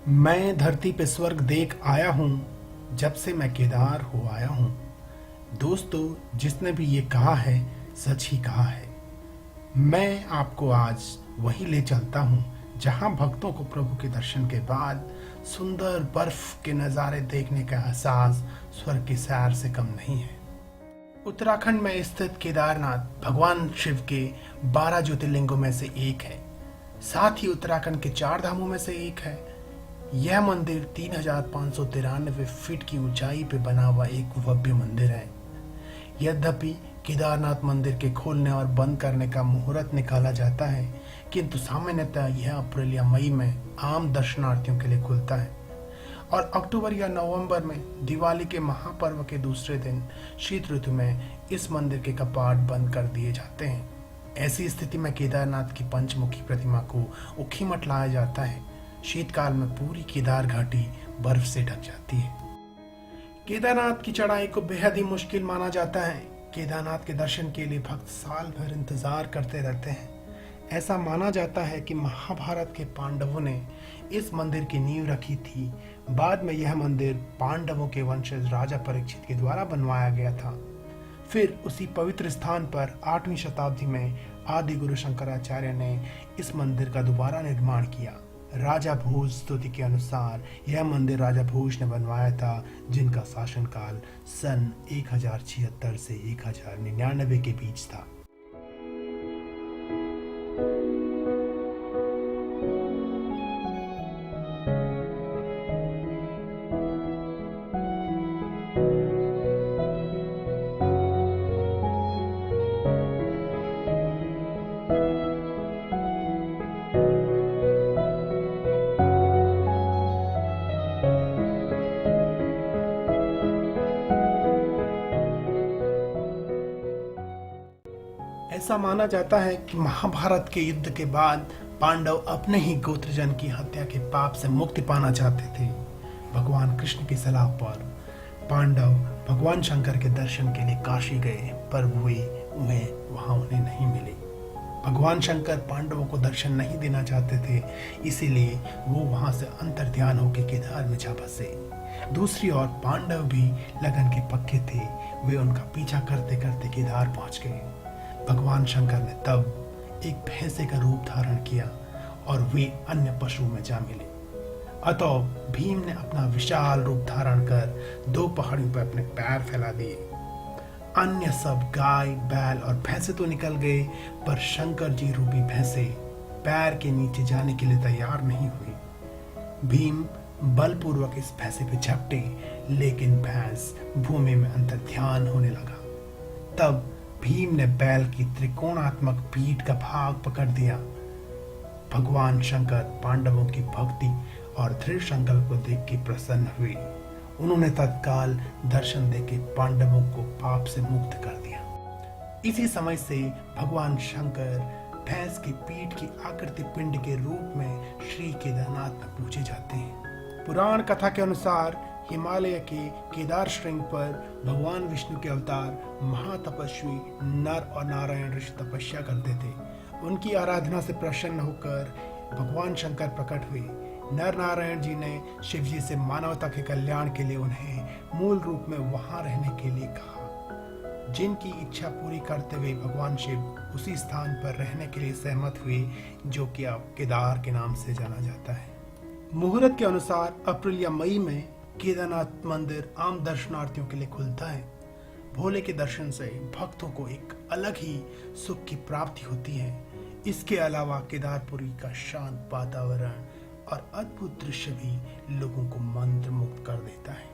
मैं धरती पे स्वर्ग देख आया हूँ जब से मैं केदार हो आया हूँ। दोस्तों, जिसने भी ये कहा है सच ही कहा है। मैं आपको आज वहीं ले चलता हूँ जहाँ भक्तों को प्रभु के दर्शन के बाद सुंदर बर्फ के नज़ारे देखने का एहसास स्वर्ग की सैर से कम नहीं है। उत्तराखंड में स्थित केदारनाथ भगवान शिव के 12 ज्योतिर्लिंगों में से एक है। साथ ही उत्तराखंड के 4 धामों में से एक है। यह मंदिर 3593 फीट की ऊंचाई पर बना हुआ एक भव्य मंदिर है। यद्यपि केदारनाथ मंदिर के खोलने और बंद करने का मुहूर्त निकाला जाता है, किंतु सामान्यतः यह अप्रैल या मई में आम दर्शनार्थियों के लिए खुलता है और अक्टूबर या नवंबर में दिवाली के महापर्व के दूसरे दिन शीत ऋतु में इस मंदिर के कपाट बंद कर दिए जाते हैं। ऐसी स्थिति में केदारनाथ की पंचमुखी प्रतिमा को ऊखीमठ लाया जाता है। शीतकाल में पूरी केदार घाटी बर्फ से ढक जाती है। केदारनाथ की चढ़ाई को बेहद ही मुश्किल माना जाता है। केदारनाथ के दर्शन के लिए भक्त साल भर इंतजार करते रहते हैं। ऐसा माना जाता है कि महाभारत के पांडवों ने इस मंदिर की नींव रखी थी। बाद में यह मंदिर पांडवों के वंशज राजा परीक्षित के द्वारा बनवाया गया था। फिर उसी पवित्र स्थान पर 8वीं शताब्दी में आदि गुरु शंकराचार्य ने इस मंदिर का दोबारा निर्माण किया। राजा भोज स्तुति के अनुसार यह मंदिर राजा भोज ने बनवाया था, जिनका शासनकाल सन 1076 से 1099 के बीच था। ऐसा माना जाता है कि महाभारत के युद्ध के बाद पांडव अपने ही गोत्रजन की हत्या के पाप से मुक्ति पाना चाहते थे। भगवान कृष्ण की सलाह पर पांडव भगवान शंकर के दर्शन के लिए काशी गए, पर वहां उन्हें नहीं मिले। भगवान शंकर पांडवों को दर्शन नहीं देना चाहते थे, इसीलिए वो वहां से अंतर्ध्यान होकर केदार में जा बसे। दूसरी ओर पांडव भी लगन के पक्के थे। वे उनका पीछा करते करते केदार पहुंच गए। भगवान शंकर ने तब एक भैंसे का रूप धारण किया और वे अन्य पशुओं में जा मिले। अतः भीम ने अपना विशाल रूप धारण कर 2 पहाड़ियों पर अपने पैर फैला दिए। अन्य सब गाय, बैल और भैंसे तो निकल गए, पर शंकर जी रूपी भैंसे पैर के नीचे जाने के लिए तैयार नहीं हुई। भीम बलपूर्वक इस भैंसे पे झपटे, लेकिन भैंस भूमि में अंतर्ध्यान होने लगा। तब भीम ने बैल की त्रिकोणात्मक पीठ का भाग पकड़ दिया। भगवान शंकर पांडवों की भक्ति और दृढ़ संकल्प को देख के प्रसन्न हुए। उन्होंने तत्काल दर्शन देके पांडवों को पाप से मुक्त कर दिया। इसी समय से भगवान शंकर भैंस की पीठ की आकृति पिंड के रूप में श्री केदारनाथ में पूजे जाते हैं। पुराण कथा के अनुसार हिमालय के केदार श्रृंग पर भगवान विष्णु के अवतार महातपस्वी नर और नारायण ऋषि तपस्या करते थे। उनकी आराधना से प्रसन्न होकर भगवान शंकर प्रकट हुए। नर नारायण जी ने शिव जी से मानवता के कल्याण के लिए उन्हें मूल रूप में वहां रहने के लिए कहा। जिनकी इच्छा पूरी करते हुए भगवान शिव उसी स्थान पर रहने के लिए सहमत हुए, जो कि अब केदार के नाम से जाना जाता है। मुहूर्त के अनुसार अप्रैल या मई में केदारनाथ मंदिर आम दर्शनार्थियों के लिए खुलता है। भोले के दर्शन से भक्तों को एक अलग ही सुख की प्राप्ति होती है। इसके अलावा केदारपुरी का शांत वातावरण और अद्भुत दृश्य भी लोगों को मंत्रमुग्ध कर देता है।